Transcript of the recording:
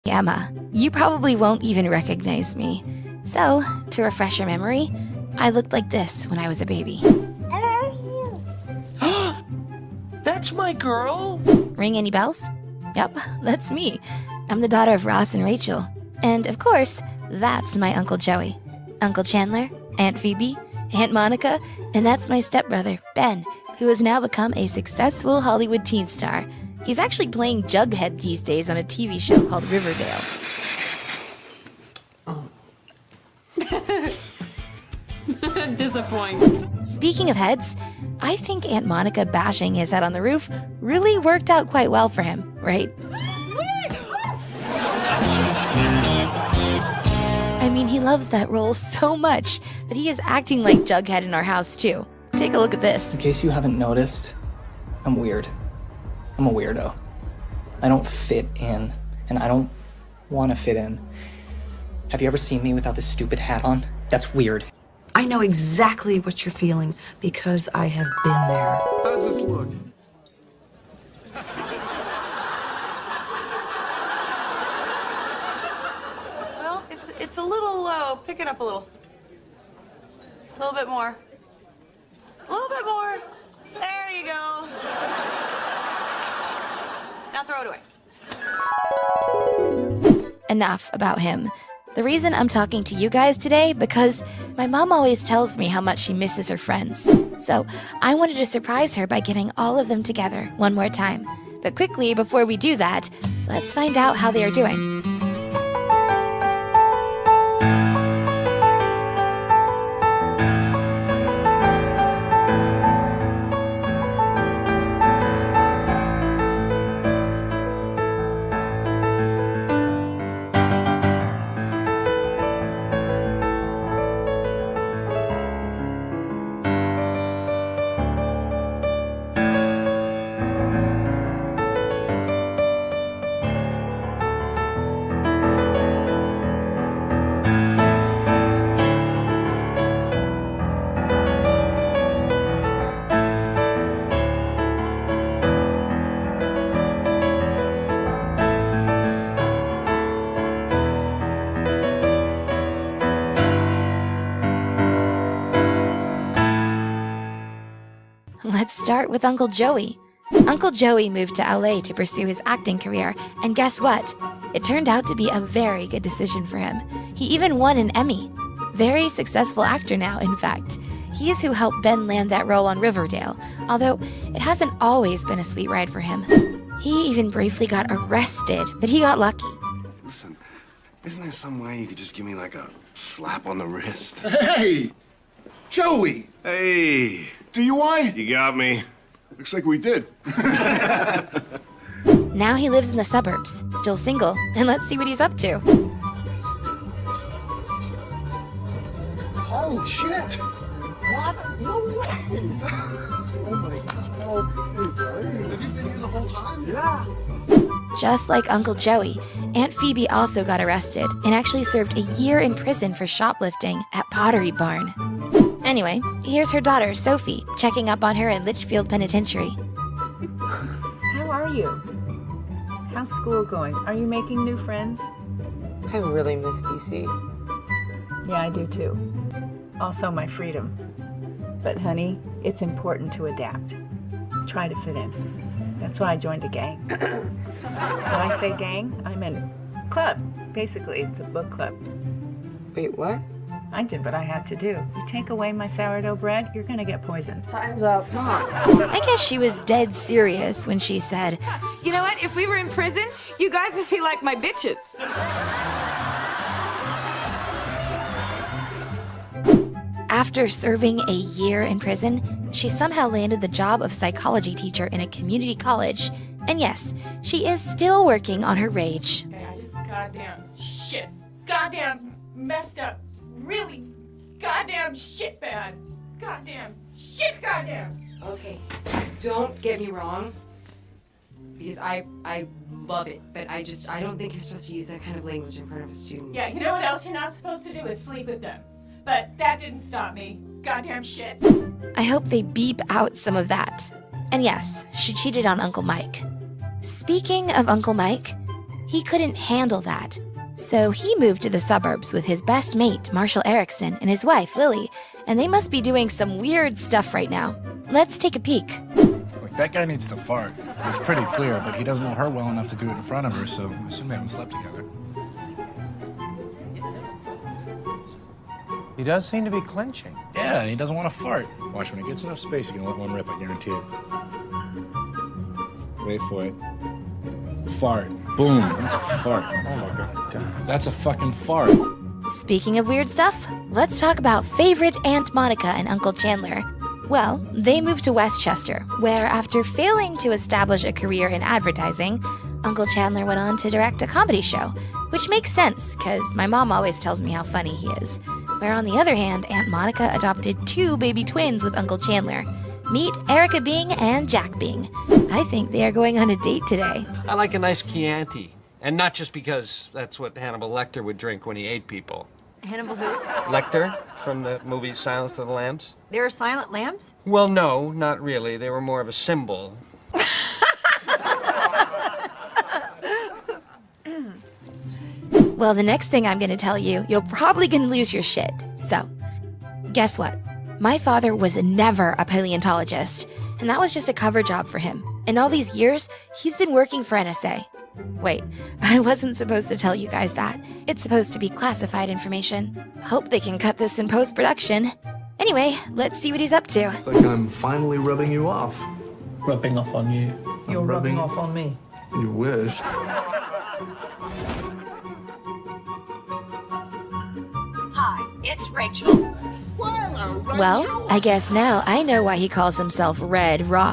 Emma, you probably won't even recognize me. So, to refresh your memory, I looked like this when I was a baby. That's my girl! Ring any bells? Yep, that's me. I'm the daughter of Ross and Rachel. And of course, that's my Uncle Joey. Uncle Chandler, Aunt Phoebe, Aunt Monica, and that's my stepbrother, Ben, who has now become a successful Hollywood teen star. He's actually playing Jughead these days on a TV show called Riverdale. Disappointing. Speaking of heads, I think Aunt Monica bashing his head on the roof really worked out quite well for him, right? I mean, he loves that role so much that he is acting like Jughead in our house too. Take a look at this. In case you haven't noticed, I'm weird. I'm a weirdo. I don't fit in, and I don't want to fit in. Have you ever seen me without this stupid hat on? That's weird. I know exactly what you're feeling because I have been there. How does this look? Well, it's a little low. Pick it up a little. A little bit more. A little bit more. There you go. Now throw it away. Enough about him. The reason I'm talking to you guys today because my mom always tells me how much she misses her friends. So I wanted to surprise her by getting all of them together one more time. But quickly, before we do that, let's find out how they are doing. Let's start with Uncle Joey. Uncle Joey moved to LA to pursue his acting career, and guess what? It turned out to be a very good decision for him. He even won an Emmy. Very successful actor now, in fact. He is who helped Ben land that role on Riverdale, although it hasn't always been a sweet ride for him. He even briefly got arrested, but he got lucky. Listen, isn't there some way you could just give me like a slap on the wrist? Hey! Joey! Hey! DUI? You got me. Looks like we did. Now he lives in the suburbs, still single, and let's see what he's up to. Holy shit! What? No way! Oh my God. Have you been here the whole time? Yeah. Just like Uncle Joey, Aunt Phoebe also got arrested and actually served a year in prison for shoplifting at Pottery Barn. Anyway, here's her daughter, Sophie, checking up on her in Litchfield Penitentiary. How are you? How's school going? Are you making new friends? I really miss DC. Yeah, I do too. Also my freedom. But honey, it's important to adapt. Try to fit in. That's why I joined a gang. When I say gang, I mean club. Basically, it's a book club. Wait, what? I did what I had to do. You take away my sourdough bread, you're gonna get poisoned. Time's up. Mom. I guess she was dead serious when she said, You know what? If we were in prison, you guys would be like my bitches. after serving a year in prison, she somehow landed the job of psychology teacher in a community college. And yes, she is still working on her rage. Hey, I just goddamn shit. Goddamn messed up. Really goddamn shit bad. Goddamn shit goddamn. Okay, don't get me wrong, because I love it, but I don't think you're supposed to use that kind of language in front of a student. Yeah, you know what else you're not supposed to do is sleep with them. But that didn't stop me. Goddamn shit. I hope they beep out some of that. And yes, she cheated on Uncle Mike. Speaking of Uncle Mike, He couldn't handle that. So he moved to the suburbs with his best mate, Marshall Erickson, and his wife, Lily, and they must be doing some weird stuff right now. Let's take a peek. Look, that guy needs to fart. It's pretty clear, but he doesn't know her well enough to do it in front of her, so I assume they haven't slept together. He does seem to be clenching. Yeah, he doesn't want to fart. Watch, when he gets enough space, he can let one rip, I guarantee it. Wait for it. Fart. Boom. That's a fart, motherfucker. That's a fucking fart. Speaking of weird stuff, let's talk about favorite Aunt Monica and Uncle Chandler. Well, they moved to Westchester, where after failing to establish a career in advertising, Uncle Chandler went on to direct a comedy show, which makes sense, because my mom always tells me how funny he is. Where on the other hand, Aunt Monica adopted 2 baby twins with Uncle Chandler. Meet Erica Bing and Jack Bing. I think they are going on a date today. I like a nice Chianti. And not just because that's what Hannibal Lecter would drink when he ate people. Hannibal who? Lecter, from the movie Silence of the Lambs. There are silent lambs? Well, no, not really. They were more of a symbol. Well, the next thing I'm gonna tell you, you're probably gonna lose your shit. So, guess what? My father was never a paleontologist, and that was just a cover job for him. In all these years, he's been working for NSA. Wait, I wasn't supposed to tell you guys that. It's supposed to be classified information. Hope they can cut this in post-production. Anyway, let's see what he's up to. It's like I'm finally rubbing you off. Rubbing off on you. You're rubbing off on me. You wish. Hi, it's Rachel. Well, I guess now I know why he calls himself Red Ross.